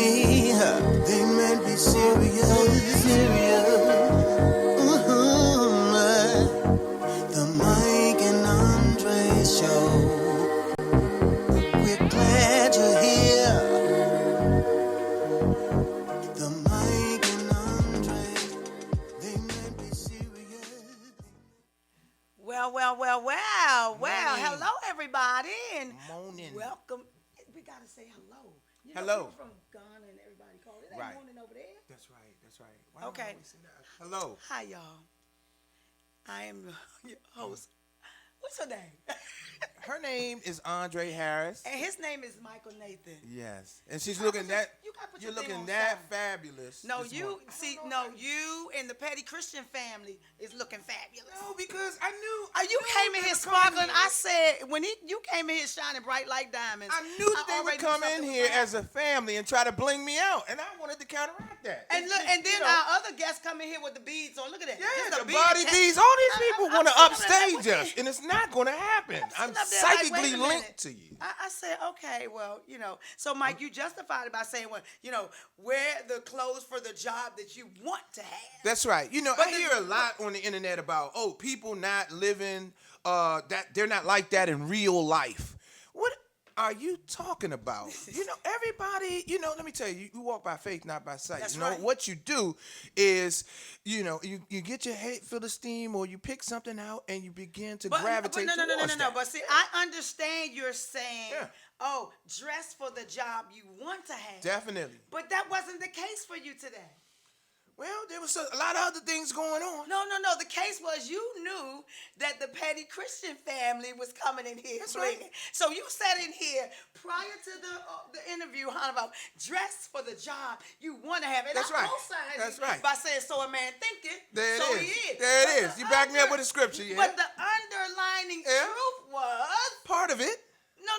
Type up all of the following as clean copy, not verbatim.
me. They might be serious. The Mike and Andree show. We're glad you're here. The Mike and Andree, they might be serious. Well. Hello, everybody, and Morning. welcome. We gotta say hello. You know, Hello. people from Ghana and everybody call it. Ain't Right. morning over there. That's right. Why Okay. don't I always say that? Hello. Hi, y'all. I am your host. What's her name? Her name is Andree Harris. And his name is Michael Nathan. Yes. And she's looking that You gotta put you're your thing looking on that silent. fabulous. No, this you morning. see. You and the Petty Christian family is looking fabulous. No, because I knew You came in here sparkling. I said when you came in here shining bright like diamonds. I knew that they would already knew come in something was here gonna as a family and try to bling me out, and I wanted to counteract that. And It's look, just, and then you know, our other guests come in here with the beads on. Look at that. yeah, Just a the bead body attack. bees. All these people I'm want to sitting up there like, upstage what us, and it's not going to happen. I'm sitting up there like, wait a psychically minute. linked to you. I said, okay, well, So, Mike, you justified it by saying, well, wear the clothes for the job that you want to have. That's right. But I hear a lot on the internet about, people not living, that they're not like that in real life. What are you talking about? Everybody, let me tell you, you walk by faith, not by sight. That's right. What you do is, you get your head full of steam, or you pick something out and you begin to gravitate no. towards that. But see, I understand you're saying, Yeah. dress for the job you want to have. Definitely. But that wasn't the case for you today. Well, there was a lot of other things going on. No. The case was you knew that the Petty Christian family was coming in here. That's right. So you sat in here prior to the interview, about dress for the job you want to have. And That's I right. co-signed That's you right. by saying, so a man thinketh, There it so is. he is. There But it is. You back me up with a scripture, yeah? But the underlining Yeah. truth was... Part of it. No.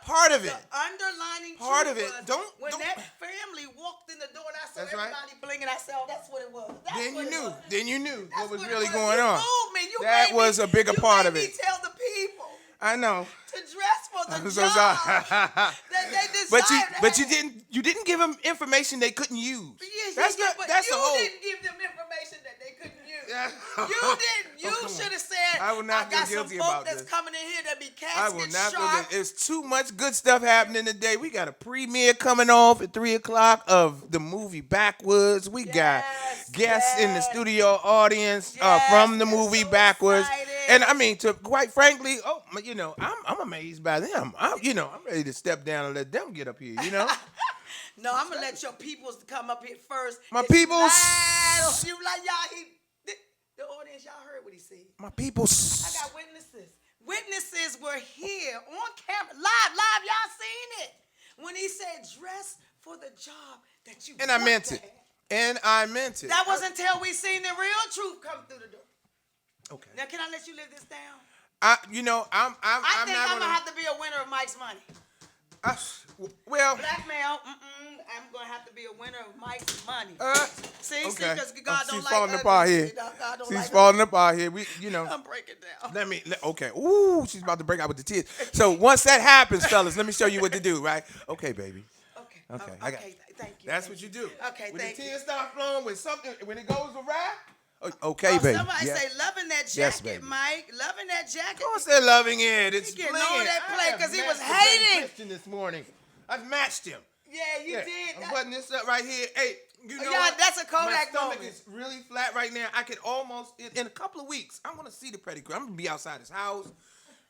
Part of it. The underlining Part truth of it. was when Don't- that family walked in the door and I saw That's right. everybody blinking, I said, oh, that's what it was. That's Then what you it knew. was. Then you knew That's what was it really was. going You on. fooled me. That was a bigger part of You it. made me tell the people I know. to dress for the I'm so job sorry. that they desire but to you have. didn't give them information they couldn't use. But That's you the whole. didn't give them information that they couldn't use. Yeah. You didn't. You Oh, come on. should have said, I will not I feel got some guilty folk about that's this. coming in here that be I will casket not sharp. forget. It's too much good stuff happening today. We got a premiere coming off at 3:00 of the movie Backwards. We got guests in the studio audience from the Yes, movie so Backwards. excited. And I mean, to quite frankly, I'm amazed by them. I'm ready to step down and let them get up here. No, I'm gonna let your peoples come up here first. My It's peoples. loud. You like y'all? The audience, y'all heard what he said. My people. I got witnesses. Witnesses were here on camera, live. Y'all seen it when he said, "Dress for the job that you." And I want meant to it. have." And I meant it. That was until we seen the real truth come through the door. Okay. Now, can I let you live this down? I'm I think not I'm gonna. gonna have to be a winner of Mike's money. Well. Blackmail. I'm gonna have to be a winner of Mike's money. See, Okay. because God don't She's like falling ugly. apart here. God don't She's like falling apart here. I'm breaking down. Okay. Ooh, she's about to break out with the tears. So once that happens, fellas, let me show you what to do, right? Okay, baby. Okay. I got. Thank you. That's what you do. Okay, when thank the you. tears start flowing, when it goes awry. Okay, baby. Somebody Yeah. say loving that jacket, Yes, baby. Mike. Loving that jacket. Of course they're loving it. It's getting bling. all that play I have 'cause he was matched the Brother hating. Christian this morning. I've matched him. Yeah, you did. I'm putting this up right here. Hey, you know Yeah, what? that's a Kodak My stomach moment. is really flat right now. I could almost in a couple of weeks. I want to see the Petty Christian. I'm gonna be outside his house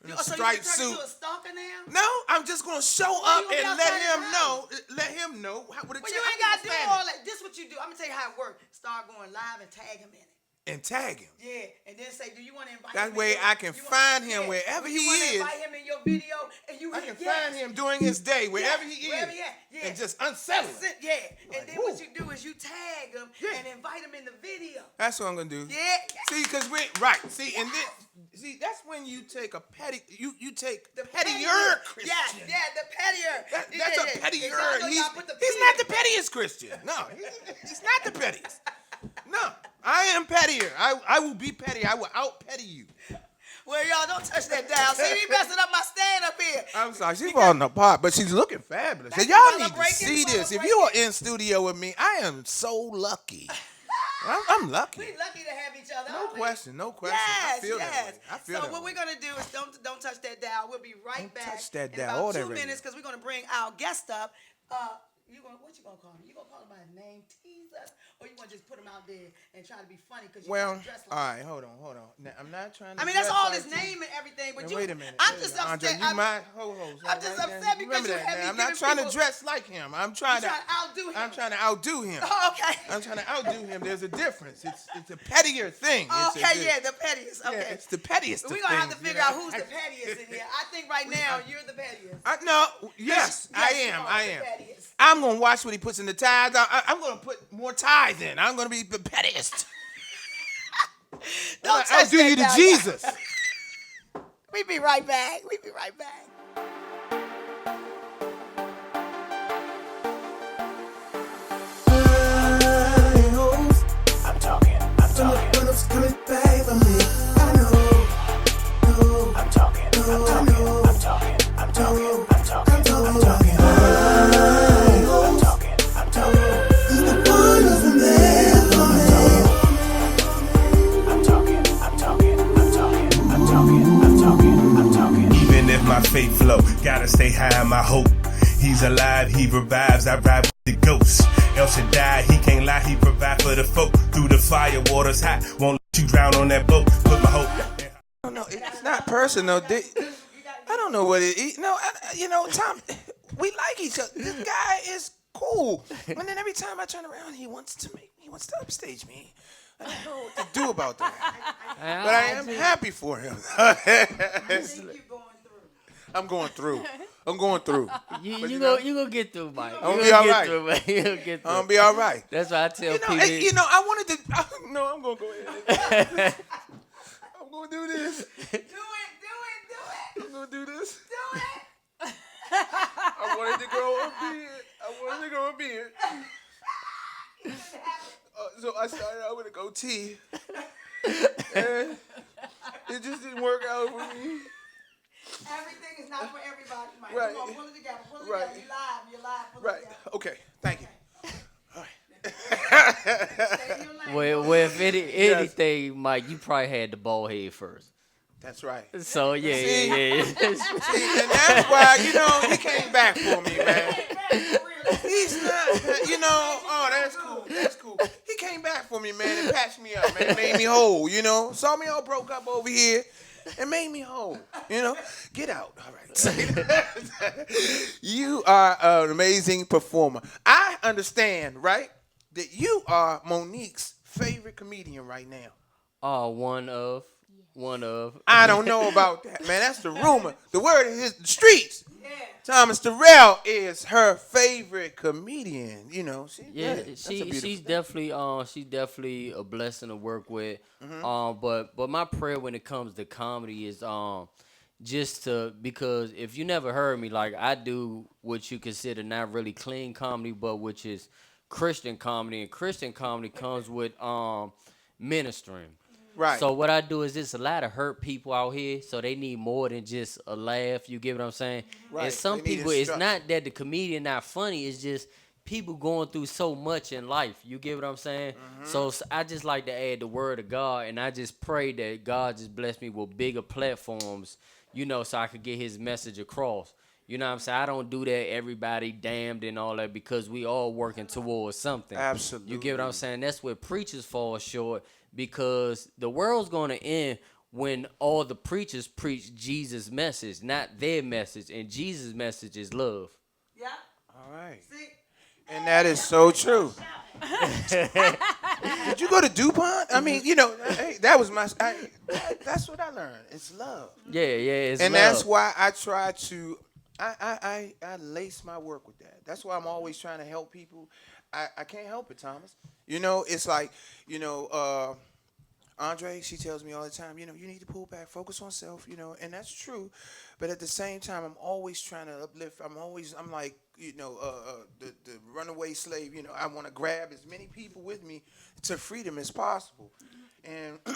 in a So you striped turn suit. into a stalker now? No, I'm just gonna show Why up you gonna be and let outside him his know. Let him know what it Well, you ain't got to do all that. This what you do. I'm going to tell you how it works. Start going live and tag him in it. and tag him. Yeah, and then say, do you want to invite That him? way I can find him wherever Do he you want is. to invite him in your video? And you I can yes. find him during his day, wherever he is, Wherever he at. Yeah. and just unsettle That's him. it, yeah. And then what woo. you do is you tag him Yeah. and invite him in the video. That's what I'm gonna do. Yeah. See, because and then that's when you take a petty, you take the pettier Christian. Yeah, the pettier. That's yeah, a pettier. Exactly. He's not the pettiest Christian. No, he's not the pettiest. No, I am pettier. I will be petty. I will out petty you. Well, y'all don't touch that dial. See me messing up my stand up here. I'm sorry, she's falling apart, but she's looking fabulous. And Thank you, y'all Mother need to Breaking, see Mother this. If Breaking. you are in studio with me, I am so lucky. I'm lucky. We lucky to have each other. No aren't we? question, no question. Yes, I feel that yes. way. I feel So that what way. we're gonna do is don't touch that dial. We'll be right Don't back touch that in dial about or that 2 radio. minutes because we're gonna bring our guest up. What you gonna call him? You gonna call him by his name, tease us, or you gonna just put him out there and try to be funny because you Well, dressed all like? right, hold on. Now, I'm not trying to. I mean, that's dress all like his you. name and everything, but Now, you. wait a minute. I'm wait a just minute. Andre, upset. you my ho-ho. I'm just upset because you have me I'm not giving trying people- to dress like him. I'm trying to outdo him. I'm trying to outdo him. Oh, okay. I'm trying to outdo him. There's a difference. It's a pettier thing. Okay, yeah, the pettiest. Okay. Yeah, it's the pettiest. We're of gonna have to things, you figure know? out who's the pettiest in here. I think right now you're the pettiest. Yes, I you am. are I the am. pettiest. I'm gonna watch what he puts in the ties. I'm gonna put more ties in. I'm gonna be the pettiest. Don't touch I'll do that you to dial. Jesus. We be right back. We be right back. I'm talking. What's coming back for me? I know. I'm talking. Is the one who's been there for me? Even if my faith low, gotta stay high on my hope. He's alive, he revives, I ride with the ghost. El Shaddai, he can't lie, he provide for the folk. Through the fire, water's hot, won't let you drown on that boat. Put my hope. I don't know. It's not personal. I don't know what it is. No, Tom, we like each other. This guy is cool. And then every time I turn around, he wants to upstage me. I don't know what to do about that. But I am happy for him. I think you're going through. I'm going through. You gonna get through, Mike. I'm You gonna be gonna all get right. through, man. You gonna get through. I'm gonna be all right. That's why I tell people. I wanted to. No, I'm gonna go ahead. I'm gonna do this. Do it. I'm gonna do this. Do it. I wanted to grow a beard. So I started out with a goatee. And it just didn't work out for me. Everything is not for everybody, Mike. Right. Come on, pull it together. Right. You're live. Pull Right. it together. Okay. Thank you. All right. Stay in your lane. well, if anything, Mike, you probably had the bald head first. That's right. So yeah. See, and that's why, he came back for me, man. He's not, that's cool. That's cool. He came back for me, man, and patched me up, man. Made me whole, Saw me all broke up over here and made me whole, Get out. All right. You are an amazing performer. I understand, right, that you are Monique's favorite comedian right now. One of. I don't know about that, man. That's the rumor. The word is the streets. Yeah. Thomas Terrell is her favorite comedian. She's definitely a blessing to work with. But my prayer when it comes to comedy is because if you never heard me, like I do what you consider not really clean comedy, but which is Christian comedy, and Christian comedy comes with ministering. Right. So what I do is there's a lot of hurt people out here, so they need more than just a laugh. You get what I'm saying? Right. And some They need people, it's instruction. not that the comedian not funny. It's just people going through so much in life. You get what I'm saying? So I just like to add the word of God, and I just pray that God just bless me with bigger platforms, so I could get His message across. You know what I'm saying? I don't do that everybody damned and all that because we all working towards something. Absolutely. You get what I'm saying? That's where preachers fall short because the world's going to end when all the preachers preach Jesus' message, not their message. And Jesus' message is love. Yeah. All right. See? And that is so true. Did you go to DuPont? I mean, hey, that was that's what I learned. It's love. Yeah, it's And love. that's why I try to, I lace my work with that. That's why I'm always trying to help people. I can't help it, Thomas. It's like, Andree, she tells me all the time, you need to pull back, focus on self, and that's true. But at the same time, I'm always trying to uplift. I'm like, the runaway slave, I want to grab as many people with me to freedom as possible. And But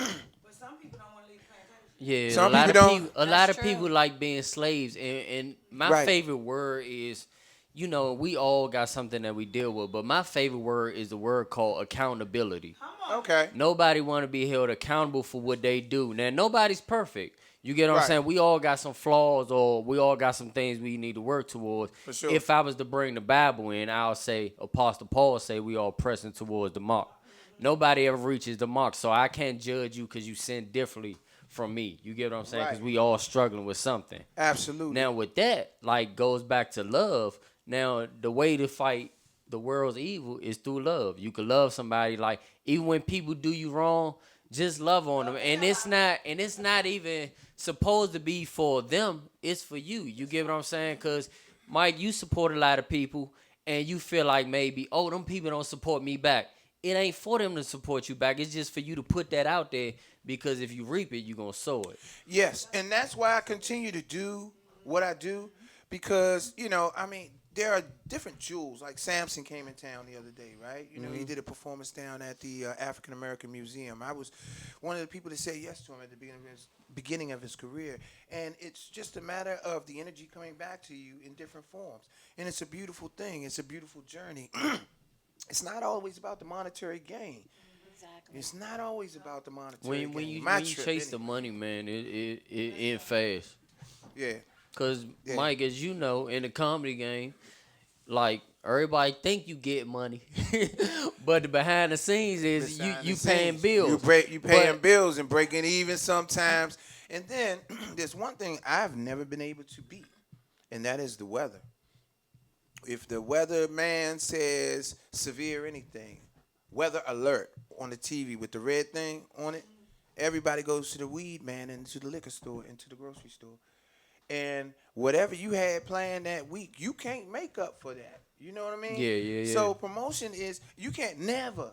some people don't want to leave plantation. Yeah, Some people don't. A lot That's of true. people like being slaves, and my Right. favorite word is, you know, we all got something that we deal with, but my favorite word is the word called accountability. Okay. Nobody want to be held accountable for what they do. Now, nobody's perfect. You get what I'm Right. saying? We all got some flaws, or we all got some things we need to work towards. For sure. If I was to bring the Bible in, I'll say Apostle Paul say we all pressing towards the mark. Nobody ever reaches the mark, so I can't judge you because you sin differently from me. You get what I'm saying? Because Right. we all struggling with something. Absolutely. Now with that, like goes back to love. Now the way to fight the world's evil is through love. You can love somebody, like even when people do you wrong, just love on them. And it's not even supposed to be for them. It's for you. You get what I'm saying? Cause Mike, you support a lot of people and you feel like maybe, oh, them people don't support me back. It ain't for them to support you back. It's just for you to put that out there, because if you reap it, you're gonna sow it. Yes, and that's why I continue to do what I do, because I mean, there are different jewels. Like Samson came in town the other day, right? He did a performance down at the African American Museum. I was one of the people that said yes to him at the beginning of his career, and it's just a matter of the energy coming back to you in different forms, and it's a beautiful thing. It's a beautiful journey. It's not always about the monetary gain. Exactly. It's not always about the monetary When gain. you My when you trip, chase the anyway. money, man, it end fast. Yeah. Cause Yeah. Mike, as you know, in the comedy game, like everybody think you get money, but the behind the scenes is Behind you the paying scenes. bills. You paying But- bills and breaking even sometimes. And then there's one thing I've never been able to beat, and that is the weather. If the weatherman says severe anything, weather alert on the TV with the red thing on it, everybody goes to the weed man and to the liquor store and to the grocery store. And whatever you had planned that week, you can't make up for that. You know what I mean? Yeah. So promotion is, you can't never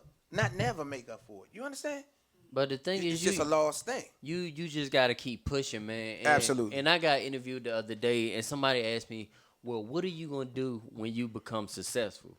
make up for it. You understand? But the thing It's is, just a lost thing. you just gotta keep pushing, man. And, Absolutely. And I got interviewed the other day, and somebody asked me, "Well, what are you gonna do when you become successful?"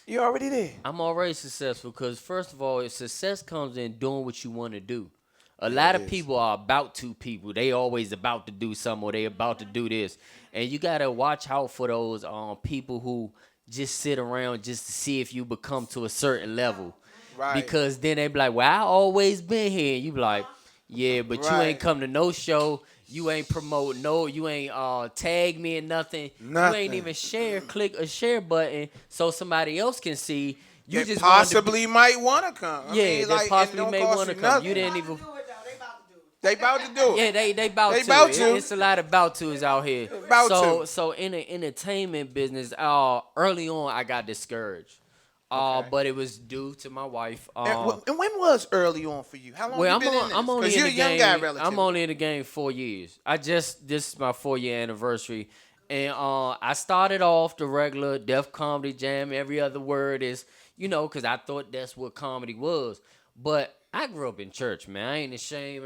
You're already there. I'm already successful because, first of all, if success comes in doing what you want to do. A lot it of is. people are about to people. They always about to do something, or they about to do this. And you got to watch out for those people who just sit around just to see if you become to a certain level. Right. Because then they be like, well, I always been here. And you be like, yeah, but you Right. ain't come to no show. You ain't promote you ain't tag me in nothing. You Nothing. ain't even click a share button so somebody else can see. You That just wanted to possibly might want to come. I yeah, mean, that like, it possibly don't may cost want to you come. nothing. You didn't They even. about to do it, though. They about to do it. They about to do it. Yeah, they about They to. about to. It's a lot of about to's out here. About so to. so in the entertainment business, early on I got discouraged. Okay. But it was due to my wife. And when was early on for you? How long Well, you been in this? I'm only 'Cause in you're the a young game. guy, relatively. I'm only in the game 4 years. This is my 4-year anniversary, and I started off the regular Def Comedy Jam. Every other word is, because I thought that's what comedy was. But I grew up in church, man. I ain't ashamed.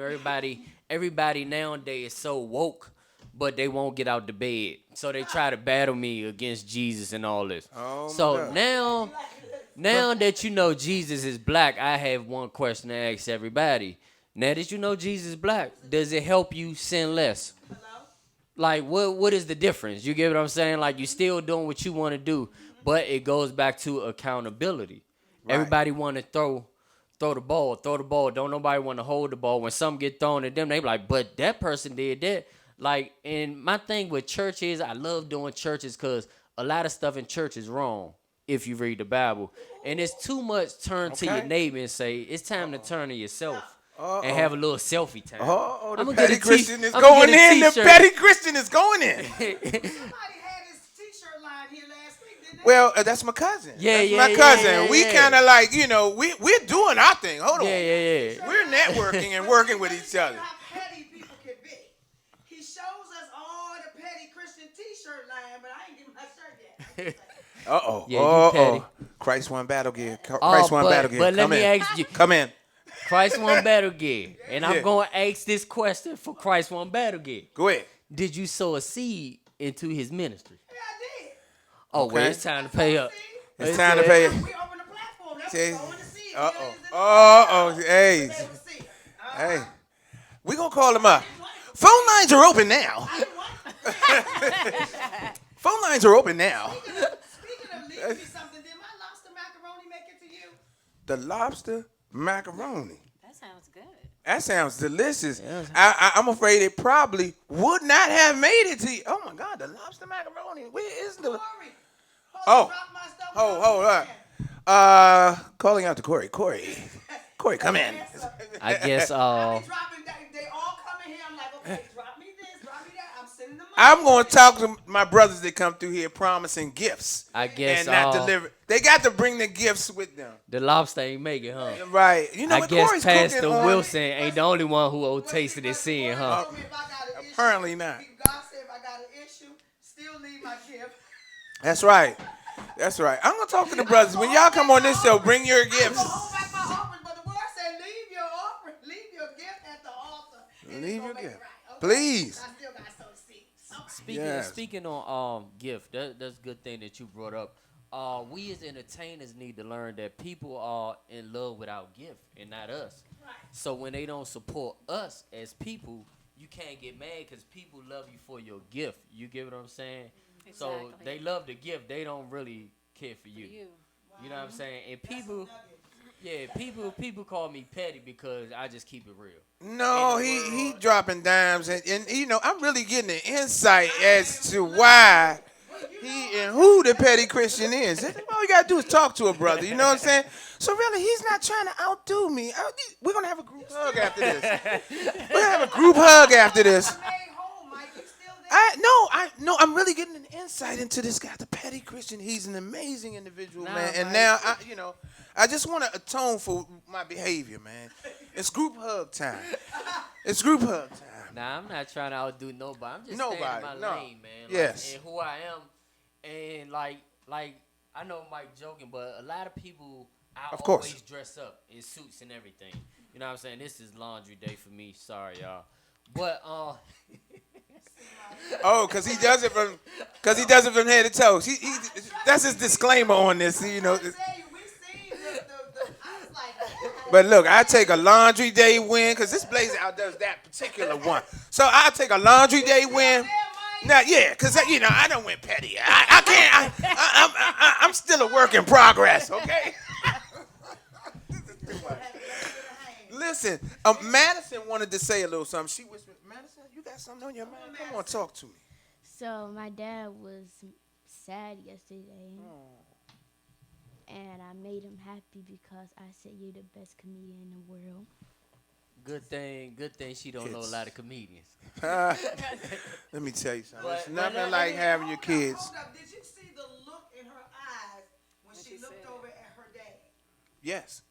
Everybody nowadays is so woke, but they won't get out the bed, so they try to battle me against Jesus and all this. Oh, my so God. now that you know Jesus is black, I have one question to ask everybody. Now that you know Jesus is black, does it help you sin less? Like, what is the difference? You get what I'm saying? Like, you still doing what you want to do, but it goes back to accountability. Right. Everybody want to throw the ball. Don't nobody want to hold the ball. When something get thrown at them, they be like, but that person did that. Like, and my thing with church is I love doing churches because a lot of stuff in church is wrong if you read the Bible. And it's too much turn to your Okay. neighbor and say, it's time to turn to yourself. Uh-oh. And have a little selfie time. Oh, the I'ma petty get a Christian is I'ma going get a in. The t-shirt. petty Christian is going in. Somebody had his T-shirt line here last week, didn't they? Well, that's my cousin. Yeah, that's yeah, my yeah, cousin. yeah, We yeah. kind of like, we're doing our thing. Hold on. Yeah. We're networking and working with each other. How petty people can be. He shows us all the petty Christian T-shirt line, but I ain't getting my shirt yet. Uh-oh. Yeah, you petty. Christ won battle gear. Oh, Christ won battle gear. but let Come me in. ask you. Come in. Christ won battle gear. And Yeah. I'm going to ask this question for Christ won battle gear. Go ahead. Did you sow a seed into his ministry? Yeah, I did. Oh, well, Okay. it's time to pay up. It's time to pay. We open the platform. That's See? what I want to see. Uh-oh. Hey. They will see. Hey. We're going to call him up. Phone lines are open now. Phone lines are open now. Speaking of leaving me something, did my lobster macaroni make it to you? The lobster macaroni. That sounds good. That sounds delicious. Yes. I'm afraid it probably would not have made it to you. Oh, my God, the lobster macaroni. Where is the... Corey. Oh. Drop my stuff Hold up. Calling out to Corey. Corey, come in. I guess I be dropping, they all come in here. I'm like, okay, drop me this, drop me that. I'm sending them. I'm going to talk to my brothers that come through here promising gifts. I guess And not deliver. They got to bring the gifts with them. the lobster ain't make it, huh? Right. You know I what guess Corey's Pastor cooking on? Wilson ain't the only one who old tasted and seeing, huh? Apparently not. God said if I got an issue, still need my gift. That's right. That's right. I'm going to talk to the brothers. When y'all come on this show, bring your I'm gifts. gonna hold back my offering, but the word said leave your offering, leave your gift at the altar. and it's Leave gonna your make it gift. right, okay? Please. I still got to sow the seeds. Okay. Speaking on gift, that's a good thing that you brought up. We as entertainers need to learn that people are in love with our gift and not us. Right. So when they don't support us as people, you can't get mad because people love you for your gift. You get what I'm saying? So Exactly. they love the gift. They don't really care for you. You know what I'm saying? And people call me petty because I just keep it real. No, he dropping dimes. And you know, I'm really getting an insight as to why he and who the petty Christian is. All you got to do is talk to a brother. You know what I'm saying? So really, he's not trying to outdo me. We're going to have a group hug after this. We're going to have a group hug after this. Made whole, Mike. You still there? I'm really getting an insight into this guy, the petty Christian. He's an amazing individual, Nah, man. And Mike. now, I just want to atone for my behavior, man. It's group hug time. It's group hug time. Nah, I'm not trying to outdo nobody. I'm just Nobody, staying in my no. lane, man. Yes. And who I am. And like I know Mike joking, but a lot of people Of course. always dress up in suits and everything. You know what I'm saying? This is laundry day for me. Sorry, y'all. But Oh, because he does it from head to toe. That's his disclaimer on this. You know. I tell you, we seen the I was like, But look, I take a laundry day win because this blazer outdoes that particular one. So I take a laundry day win. Now, yeah, because I don't win petty. I can't. I'm still a work in progress. Okay. Listen, Madison wanted to say a little something. She whispered, Madison, you got something on your mind? Come on, talk to me. So my dad was sad yesterday, and I made him happy because I said you're the best comedian in the world. good thing she don't know a Kids. lot of comedians. Let me tell you something. But- It's but nothing let- like having your kids. Hold up. Did you see the look in her eyes when she looked over at her dad? Yes.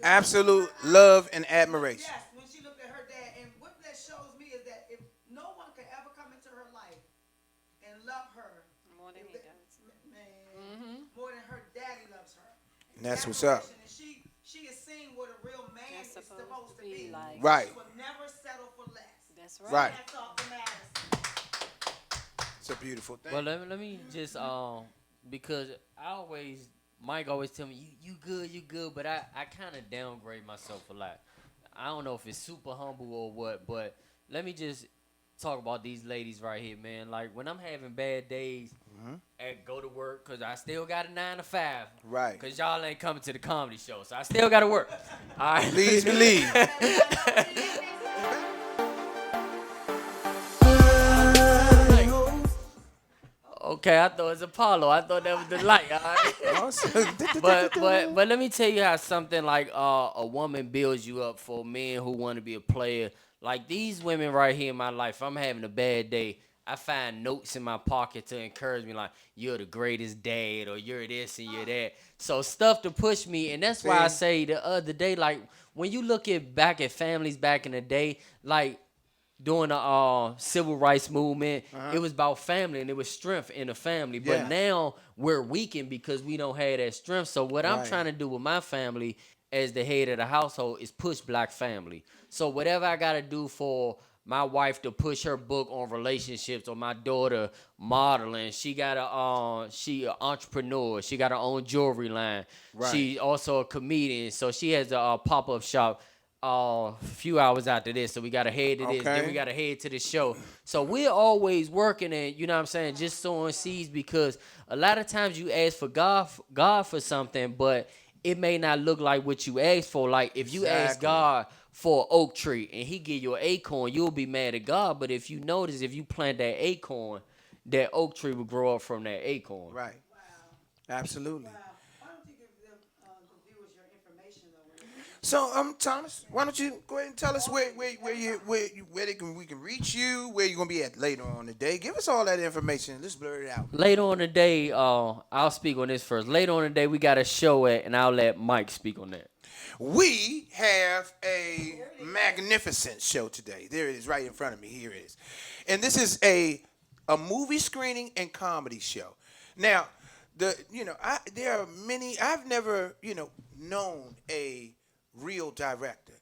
Absolute love and admiration. Yes, when she looked at her dad. And what that shows me is that if no one could ever come into her life and love her, More than he does. man, more than her daddy loves her. And that's what's up. And she is seeing what a real man That's is supposed to be. like. Right. She will never settle for less. That's right. Right. That's all that matters. It's a beautiful thing. Well, let me just because Mike always tell me you good, but I kind of downgrade myself a lot. I don't know if it's super humble or what, but let me just talk about these ladies right here, man. Like when I'm having bad days, I go to work because I still got a 9 to 5. Right. Because y'all ain't coming to the comedy show, so I still got to work. All right. Please believe. Okay, I thought it was Apollo. I thought that was the light. All right. But let me tell you how something like a woman builds you up for men who want to be a player. Like these women right here in my life, I'm having a bad day. I find notes in my pocket to encourage me, like you're the greatest dad, or you're this and you're that. So stuff to push me, and that's why I say the other day, like when you look back at families back in the day, like during the civil rights movement, it was about family and it was strength in the family. But Yeah. now we're weakened because we don't have that strength. So what I'm Right. trying to do with my family as the head of the household is push black family. So whatever I got to do for my wife to push her book on relationships, or my daughter modeling, she got she an entrepreneur. She got her own jewelry line. Right. She also a comedian. So she has a pop-up shop. a few hours after this, so we gotta head to this. Then Okay. we gotta head to the show. So we're always working and you know what I'm saying, just sowing seeds because a lot of times you ask for God for something, but it may not look like what you asked for. Like if you ask Exactly. God for an oak tree and He give you an acorn, you'll be mad at God. But if you notice, if you plant that acorn, that oak tree will grow up from that acorn. Right. Absolutely. Why don't you give the viewers your information though? So, Thomas, why don't you go ahead and tell us where we can reach you, where you're gonna be at later on today. Give us all that information. Let's blur it out. Later on today, I'll speak on this first. Later on today, we got a show and I'll let Mike speak on that. We have a magnificent show today. There it is, right in front of me. Here it is, and this is a movie screening and comedy show. Now, there are many. I've never known a real director,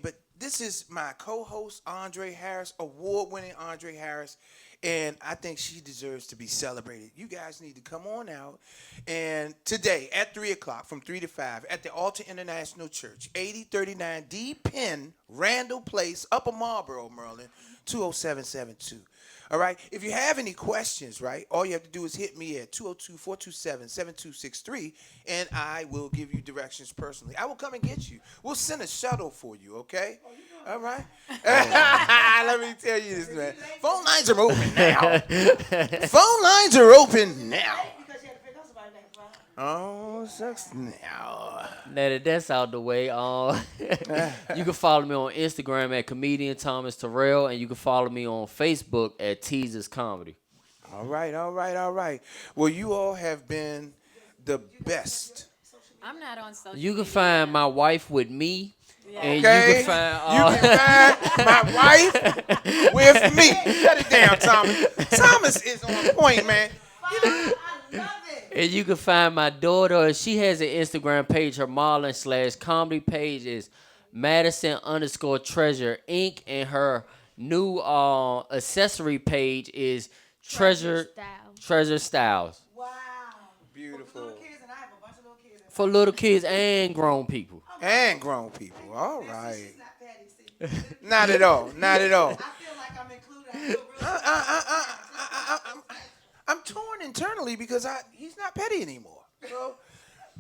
but this is my co-host Andree Harris, award-winning Andree Harris, and I think she deserves to be celebrated. You guys need to come on out, and today at 3 o'clock, from 3 to 5, at the Altar International Church, 8039 D Penn, Randall Place, Upper Marlboro, Maryland, 20772. All right. If you have any questions, right, all you have to do is hit me at 202-427-7263, and I will give you directions personally. I will come and get you. We'll send a shuttle for you, okay? All right. Let me tell you this, man. Phone lines are open now. Phone lines are open now. Because you had to pick up somebody next, right? Oh, sucks now. Now that that's out the way, you can follow me on Instagram at comedian Thomas Terrell, and you can follow me on Facebook at Teasers Comedy. All right. Well, you all have been the best. I'm not on social You can media. find my wife with me, and Okay? you can find You can find my wife with me. Shut it down, Thomas. Thomas is on point, man. I love it. and you can find my daughter. She has an Instagram page. Her modeling/comedy page is Madison_Treasure Inc. And her new accessory page is Treasure Styles Wow. Beautiful. Little kids, and I have a bunch of little kids. for little kids and grown people. And grown people. All right. She's not petty, see. Not at all. Not at all. I feel like I'm included. I feel real I'm torn internally because he's not petty anymore. So,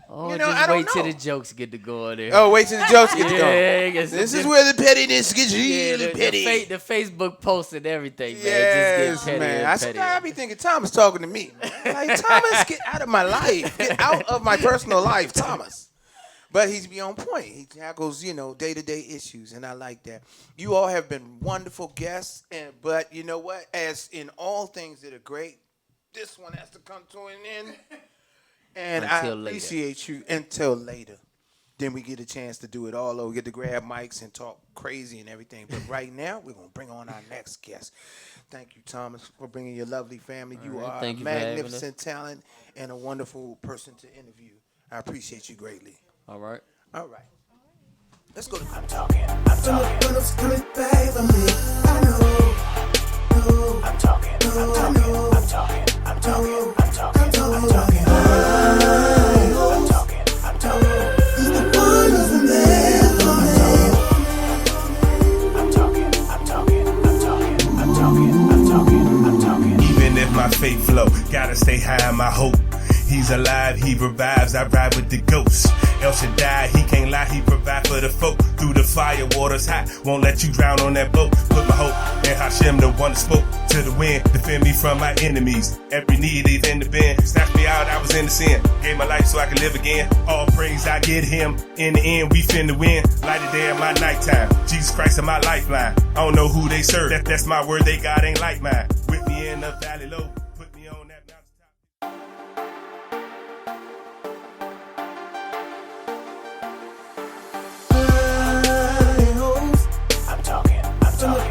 Oh, You know, just I don't wait till know. the jokes get to going there. oh, wait till the jokes get to yeah, go. I guess This the- is where the pettiness gets yeah, really petty. the Facebook post and everything, man. Yes, Just get petty man. and I petty. sometimes I be thinking Thomas talking to me. Like, Thomas, get out of my life. Get out of my personal life, Thomas. But he's be on point. He tackles, day-to-day issues, and I like that. You all have been wonderful guests, but you know what? As in all things that are great, this one has to come to an end. And Until I later. appreciate you until later. Then we get a chance to do it all over. We get to grab mics and talk crazy and everything. But right now, we're going to bring on our next guest. Thank you, Thomas, for bringing your lovely family. You right, are a thank you for having us. magnificent talent and a wonderful person to interview. I appreciate you greatly. All right. All right. Let's go to When it's coming back for me, I know. I'm talking. He's the one who's been there for me. Even if my faith flow, gotta stay high in my hope. He's alive, he revives, I ride with the ghost. El Shaddai, he can't lie, he provide for the folk. Through the fire, water's hot, won't let you drown on that boat. Put my hope in Hashem, the one that spoke to the wind. Defend me from my enemies, every need is in the bend. Snatched me out, I was in the sin. Gave my life so I could live again. All praise I get him, in the end we finna win. Light a day in my nighttime, Jesus Christ in my lifeline. I don't know who they serve, that's my word, they God ain't like mine. With me in the valley low, put me on that mountaintop.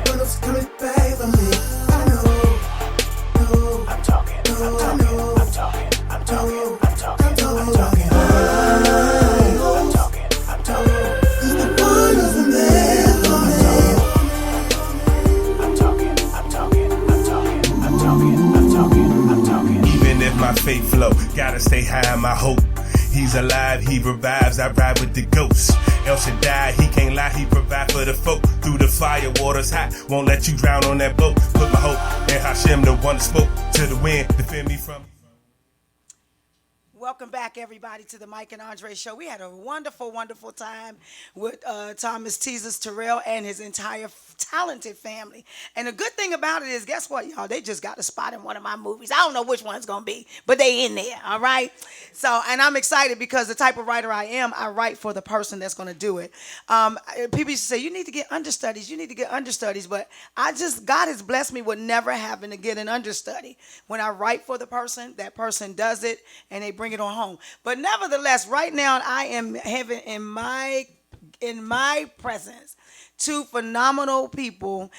When it's coming back for me, I know. I'm talking. He's the one who's been there for me. Even if my faith flow, gotta stay high in my hope. He's alive, he revives, I ride with the ghost. El Shaddai, he can't lie, he provide for the folk. Through the fire, water's hot, won't let you drown on that boat. Put my hope in Hashem, the one that spoke to the wind, defend me from. Welcome back, everybody, to the Mike and Andree Show. We had a wonderful, wonderful time with Thomas Teasers Terrell and his entire talented family. And the good thing about it is, guess what, y'all? They just got a spot in one of my movies. I don't know which one it's going to be, but they in there, all right? So, and I'm excited because the type of writer I am, I write for the person that's going to do it. People used to say, you need to get understudies, but God has blessed me with never having to get an understudy. When I write for the person, that person does it, and they bring it on home. But nevertheless, right now I am having in my presence two phenomenal people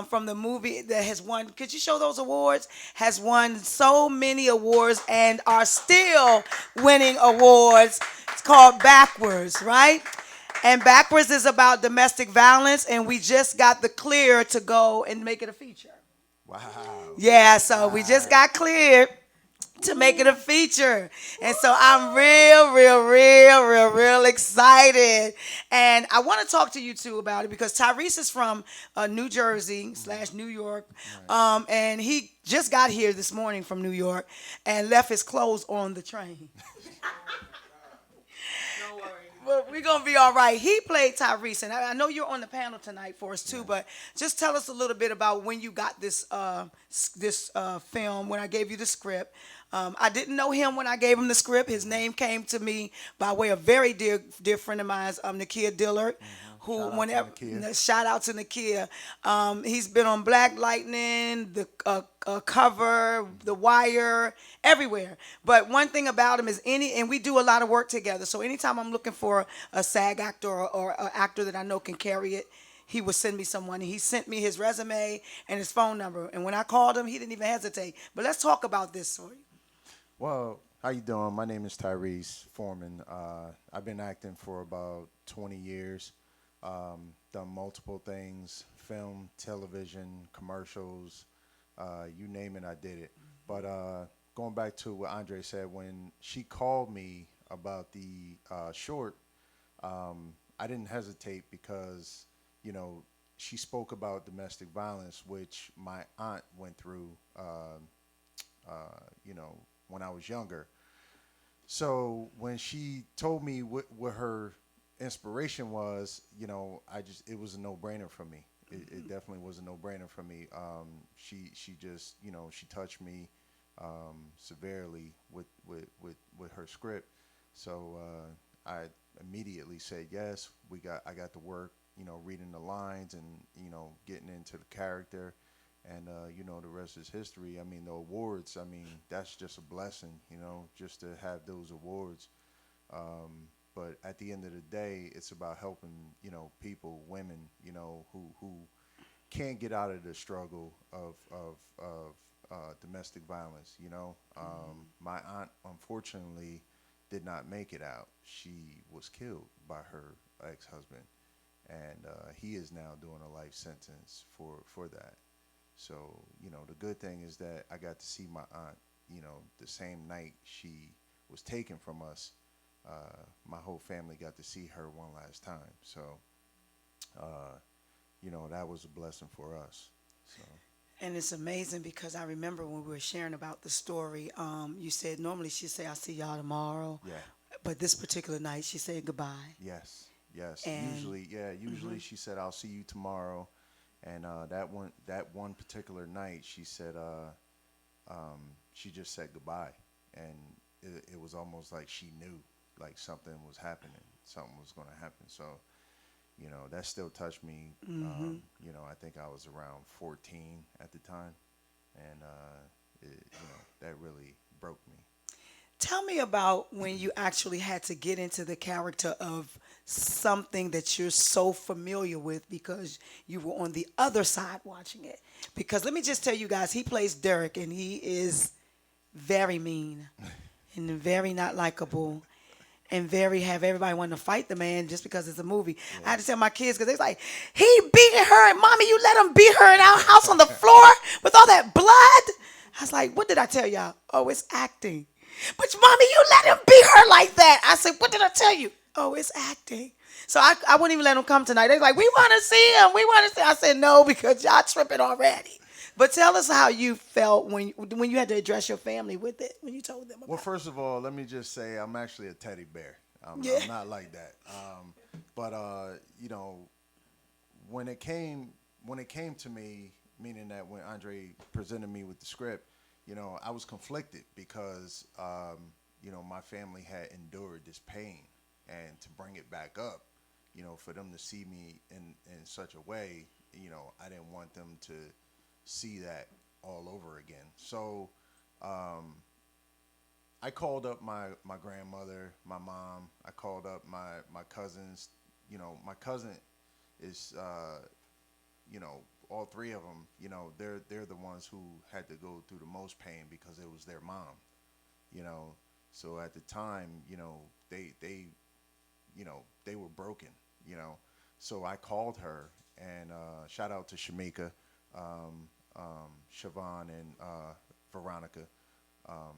from the movie that has won. Could you show those awards? Has won so many awards and are still winning awards. It's called Backwards, right? And Backwards is about domestic violence, and we just got the clear to go and make it a feature. Wow. Yeah, so we just got cleared to make it a feature. And so I'm real excited. And I want to talk to you two about it because Tyrese is from New Jersey / New York. And he just got here this morning from New York and left his clothes on the train. But we're going to be all right. He played Tyrese, and I know you're on the panel tonight for us too, but just tell us a little bit about when you got this film, when I gave you the script. I didn't know him when I gave him the script. His name came to me by way of a very dear friend of mine, Nakia Dillard. Shout out to Nakia. He's been on Black Lightning, the Cover, The Wire, everywhere. But one thing about him is and we do a lot of work together. So anytime I'm looking for a SAG actor or an actor that I know can carry it, he would send me someone. He sent me his resume and his phone number. And when I called him, he didn't even hesitate. But let's talk about this story. Well, how you doing? My name is Tyrese Foreman. I've been acting for about 20 years. Done multiple things, film, television, commercials, you name it, I did it. But going back to what Andree said, when she called me about the short, I didn't hesitate because, she spoke about domestic violence, which my aunt went through, when I was younger. So when she told me what her inspiration was, it was a no-brainer for me. It definitely was a no-brainer for me. She just, she touched me severely with her script. So I immediately said yes. I got to work, reading the lines and getting into the character, and the rest is history. I mean, the awards. I mean, that's just a blessing, just to have those awards. But at the end of the day, it's about helping, people, women, who can't get out of the struggle of domestic violence. My aunt, unfortunately, did not make it out. She was killed by her ex-husband, and he is now doing a life sentence for that. So, the good thing is that I got to see my aunt, the same night she was taken from us. My whole family got to see her one last time. So, that was a blessing for us. So. And it's amazing because I remember when we were sharing about the story, you said normally she'd say, I'll see y'all tomorrow. Yeah. But this particular night, she said goodbye. Yes. And Usually she said, I'll see you tomorrow. And that one particular night, she said, she just said goodbye. And it was almost like she knew, like something was happening, something was going to happen. So, that still touched me. I think I was around 14 at the time, and that really broke me. Tell me about when you actually had to get into the character of something that you're so familiar with because you were on the other side watching it. Because let me just tell you guys, he plays Derek, and he is very mean and very not likable. And have everybody wanting to fight the man just because it's a movie. Yeah. I had to tell my kids because they was like, he beating her, and mommy, you let him beat her in our house on the floor with all that blood. I was like, what did I tell y'all? Oh, it's acting. But mommy, you let him beat her like that. I said, what did I tell you? Oh, it's acting. So I wouldn't even let him come tonight. They're like, we want to see him. We want to see. I said, no, because y'all tripping already. But tell us how you felt when you had to address your family with it, when you told them about Well, first of all, let me just say I'm actually a teddy bear. I'm not like that. But you know, when it came to me, meaning that when Andree presented me with the script, you know, I was conflicted because you know, my family had endured this pain, and to bring it back up, you know, for them to see me in such a way, you know, I didn't want them to see that all over again. So I called up my grandmother, my mom. I called up my cousins. You know, my cousin is, you know, all three of them. You know, they're the ones who had to go through the most pain because it was their mom. You know, so at the time, you know, they you know, they were broken. You know, so I called her, and shout out to Shamika, Siobhan, and Veronica.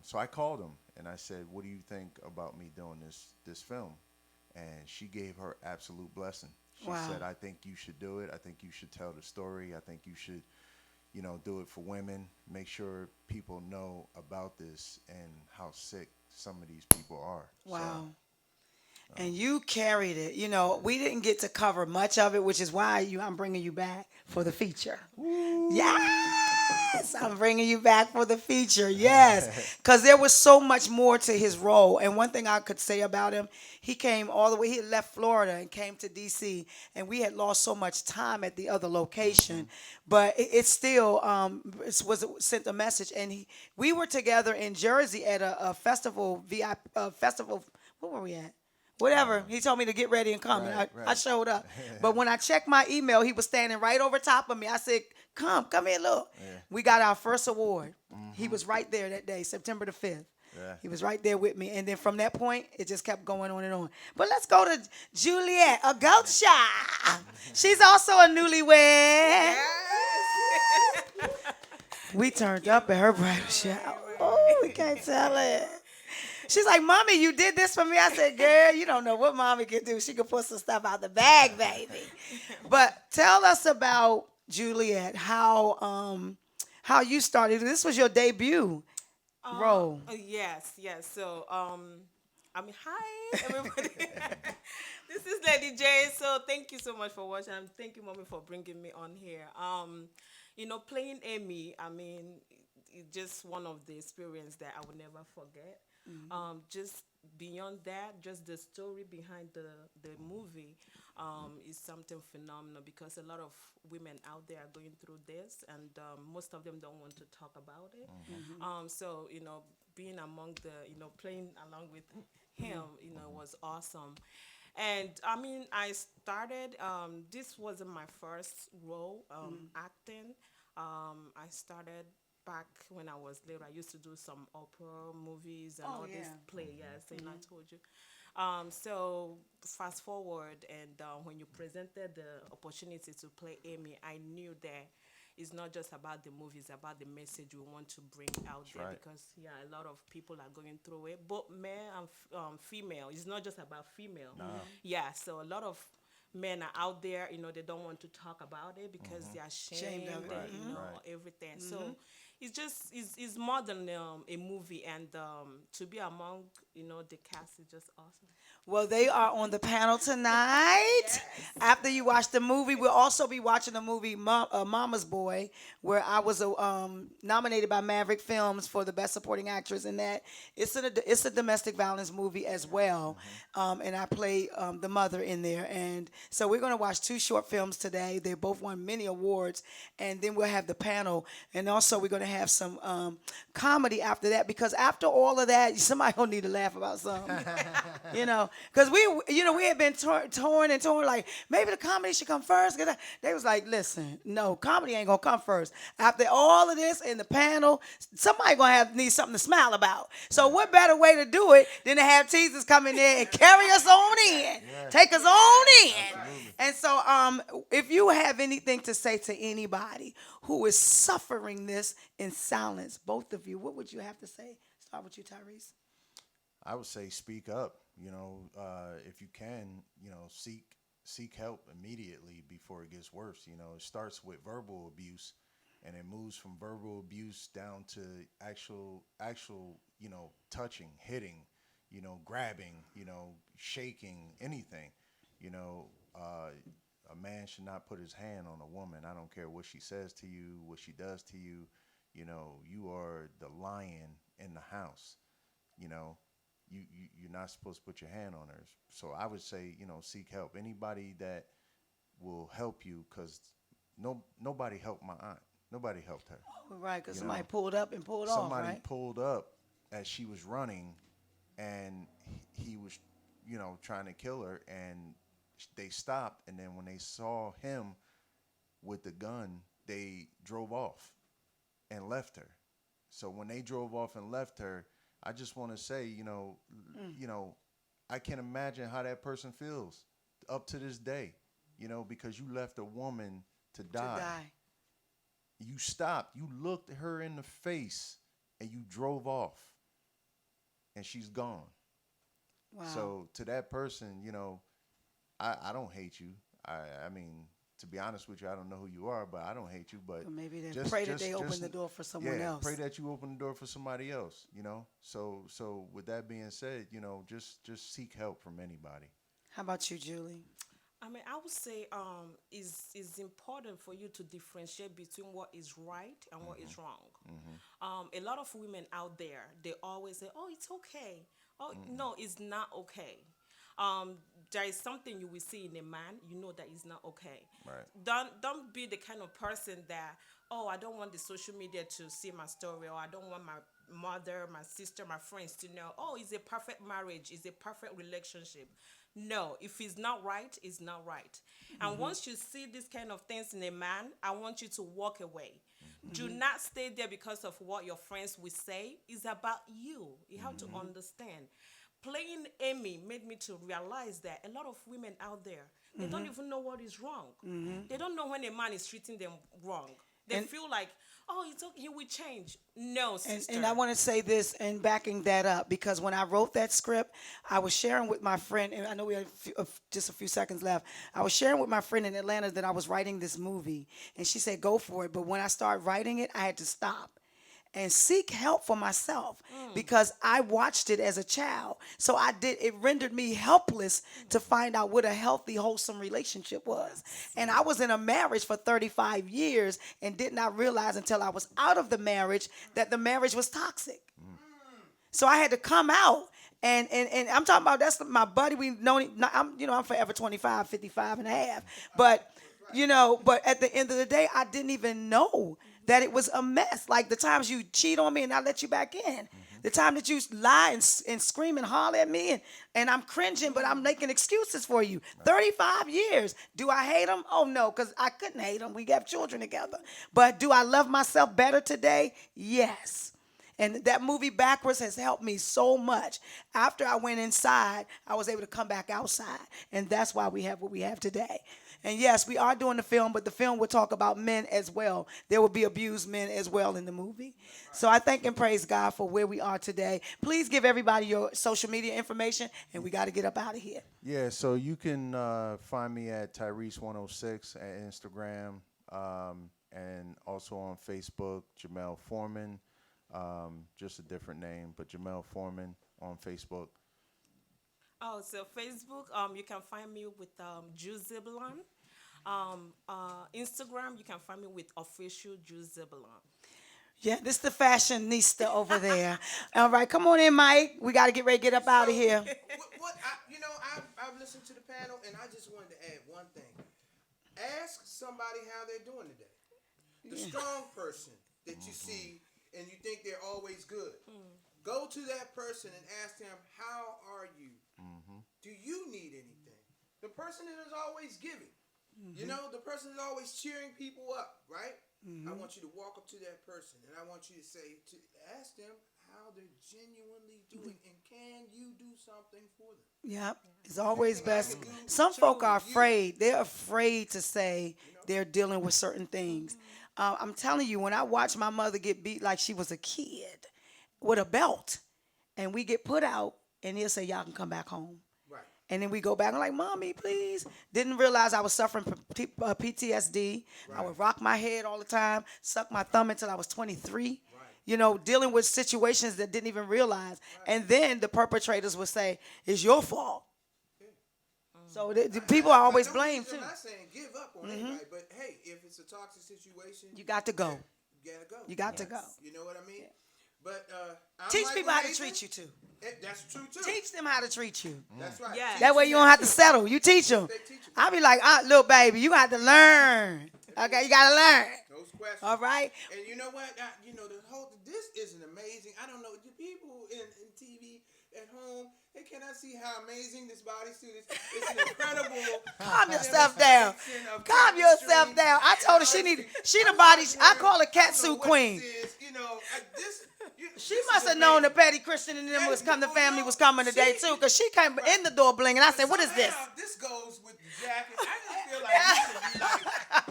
So I called them and I said, "What do you think about me doing this film?" And she gave her absolute blessing. She said, "I think you should do it. I think you should tell the story. I think you should, you know, do it for women. Make sure people know about this and how sick some of these people are." Wow. And you carried it. You know, we didn't get to cover much of it, which is why I'm bringing you back for the feature. Yes, I'm bringing you back for the feature. Yes, because there was so much more to his role. And one thing I could say about him, he came all the way. He had left Florida and came to D.C. and we had lost so much time at the other location. But it still sent a message. And we were together in Jersey at a festival, festival. Where were we at? Whatever. He told me to get ready and come. And I showed up. But when I checked my email, he was standing right over top of me. I said, come here, look. We got our first award. He was right there that day, September the 5th. He was right there with me. And then from that point, it just kept going on and on. But let's go to Juliet, a goat shot. She's also a newlywed. We turned up at her bridal shower. Oh, we can't tell it. She's like, "Mommy, you did this for me." I said, "Girl, you don't know what Mommy can do. She can pull some stuff out the bag, baby." But tell us about Juliet, how you started. This was your debut role. Yes. So, I mean, hi, everybody. This is Lady J. So thank you so much for watching. And thank you, Mommy, for bringing me on here. You know, playing Amy, I mean, it's just one of the experience that I will never forget. Just beyond that, just the story behind the movie is something phenomenal, because a lot of women out there are going through this, and most of them don't want to talk about it. So, you know, being among the, you know, playing along with him, you know, was awesome. And I mean, I started, this wasn't my first role acting. I started back when I was little. I used to do some opera movies and all this play, yes, and I told you. So fast forward, and when you presented the opportunity to play Amy, I knew that it's not just about the movie, it's about the message we want to bring out there. right. Because a lot of people are going through it, both male and female. It's not just about female. Yeah, so a lot of men are out there, you know, they don't want to talk about it because they're ashamed of it. and, you know, everything. So it's more than a movie, and to be among, you know, the cast is just awesome. Well, they are on the panel tonight. After you watch the movie, we'll also be watching the movie Mama's Boy, where I was nominated by Maverick Films for the Best Supporting Actress in that. It's a domestic violence movie as well, and I play the mother in there. And so we're going to watch 2 short films today. They both won many awards, and then we'll have the panel. And also we're going to have some comedy after that, because after all of that, somebody gonna need to laugh about something, you know. Because we had been torn, like, maybe the comedy should come first. They was like, listen, no, comedy ain't gonna come first. After all of this in the panel, somebody gonna need something to smile about. So what better way to do it than to have teasers come in there and carry us on in, take us on in. Absolutely. And so if you have anything to say to anybody who is suffering this in silence, both of you, what would you have to say? start with you, Tyrese. I would say speak up. If you can, seek help immediately before it gets worse. It starts with verbal abuse, and it moves from verbal abuse down to actual, touching, hitting, grabbing, shaking, anything. You know, a man should not put his hand on a woman. I don't care what she says to you, what she does to you. You are the lion in the house. You know, you're not supposed to put your hand on her. So I would say, seek help. Anybody that will help you, because nobody helped my aunt. Nobody helped her. Right, because You somebody know, pulled up and pulled off, Somebody right? pulled up as she was running, and he was, trying to kill her, and they stopped. And then when they saw him with the gun, they drove off and left her. So when they drove off and left her, I just want to say, I can imagine how that person feels up to this day, because you left a woman to die. To die. You stopped, you looked her in the face, and you drove off, and she's gone. Wow. So to that person, I don't hate you. I mean, to be honest with you, I don't know who you are, but I don't hate you. But Maybe they pray that they open the door for someone else. Pray that you open the door for somebody else. So with that being said, just seek help from anybody. How about you, Julie? I mean, I would say it's important for you to differentiate between what is right and what is wrong. A lot of women out there, they always say, "Oh, it's okay." Oh, no, it's not okay. There is something you will see in a man, that is not okay. Right. Don't be the kind of person that, oh, I don't want the social media to see my story, or I don't want my mother, my sister, my friends to know, oh, it's a perfect marriage, it's a perfect relationship. No, if it's not right, it's not right. And once you see these kind of things in a man, I want you to walk away. Do not stay there because of what your friends will say. It's about you. You have to understand. Playing Amy made me to realize that a lot of women out there, they don't even know what is wrong. They don't know when a man is treating them wrong. They feel like, oh, it's okay, he will change. No, sister. And I want to say this and backing that up, because when I wrote that script, I was sharing with my friend, and I know we have just a few seconds left. I was sharing with my friend in Atlanta that I was writing this movie, and she said, go for it. But when I started writing it, I had to stop and seek help for myself, because I watched it as a child. So it rendered me helpless to find out what a healthy, wholesome relationship was. And I was in a marriage for 35 years and did not realize until I was out of the marriage that the marriage was toxic. So I had to come out. And I'm talking about, that's my buddy. I'm forever 25, 55 and a half. But at the end of the day, I didn't even know that it was a mess. Like the times you cheat on me and I let you back in. The time that you lie and scream and holler at me and I'm cringing, but I'm making excuses for you. 35 years. Do I hate him? Oh, no, because I couldn't hate him. We have children together. But do I love myself better today? Yes. And that movie Backwards has helped me so much. After I went inside, I was able to come back outside. And that's why we have what we have today. And yes, we are doing the film, but the film will talk about men as well. There will be abused men as well in the movie. So I thank and praise God for where we are today. Please give everybody your social media information, and we got to get up out of here. Yeah, so you can find me at Tyrese106 at Instagram, and also on Facebook, Jamel Foreman. Just a different name, but Jamel Foreman on Facebook. Oh, so Facebook, you can find me with Jew Zebulon. Instagram, you can find me with official Jew Zebulon. Yeah, this is the fashionista over there. All right, come on in, Mike. We got to get ready to get up out of here. I've listened to the panel, and I just wanted to add one thing. Ask somebody how they're doing today. The strong person that you see and you think they're always good. Go to that person and ask them, how are you? Do you need anything? The person that is always giving. The person is always cheering people up, right? I want you to walk up to that person and I want you to ask them how they're genuinely doing and can you do something for them? Yep, it's always best. Some folk are afraid. They're afraid to say they're dealing with certain things. I'm telling you, when I watched my mother get beat like she was a kid, with a belt, and we get put out, and he'll say, y'all can come back home. Right. And then we go back. I'm like, Mommy, please. Didn't realize I was suffering from PTSD. I would rock my head all the time, suck my thumb until I was 23. You know, dealing with situations that didn't even realize. And then the perpetrators would say, it's your fault. So the people are always blamed, too. I'm not saying give up on anybody, but hey, if it's a toxic situation, You got to go. you gotta go. You got to go. You know what I mean? But I'm Teach like people how to Nathan. treat you, too. That's true too. Teach them how to treat you. That's right. Yeah. Teach That way them you don't have to too. settle. You teach them. They teach 'em. I be like, little baby, you got to learn. Okay, you got to learn. Those questions. All right? And you know what? This is an amazing. I don't know. The people in TV at home, they cannot see how amazing this bodysuit is. It's an incredible. Calm yourself down. demonstration of Calm yourself chemistry. down. I told her she need. She the body. I call her catsuit queen. She must have known the Petty Christian and them was the family was coming today too, cause she came in the door blinging. I said, "What is this?" This goes with the jacket. I just feel like you should be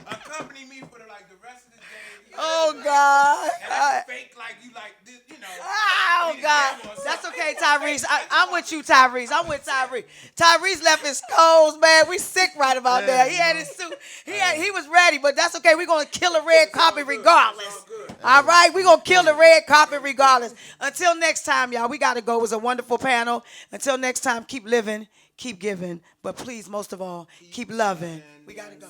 like accompany me for the rest of the day. Oh God. And I fake like you like this, Oh we God. together or That's something. okay, Tyrese. I'm with you, Tyrese. I'm with Tyrese. Tyrese left his clothes, man. We sick right about there. He had his suit. He was ready, but that's okay. We're gonna kill a red carpet regardless. All right, we're gonna kill the red carpet regardless. Until next time, y'all. We gotta go. It was a wonderful panel. Until next time, keep living, keep giving, but please, most of all, keep loving. We gotta go.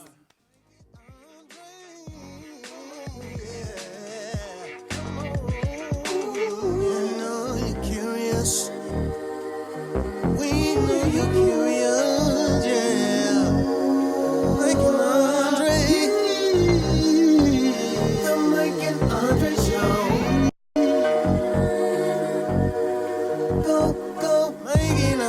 We know you're curious, yeah. Mike and Andree, the Mike and Andree Show. Go, Mike and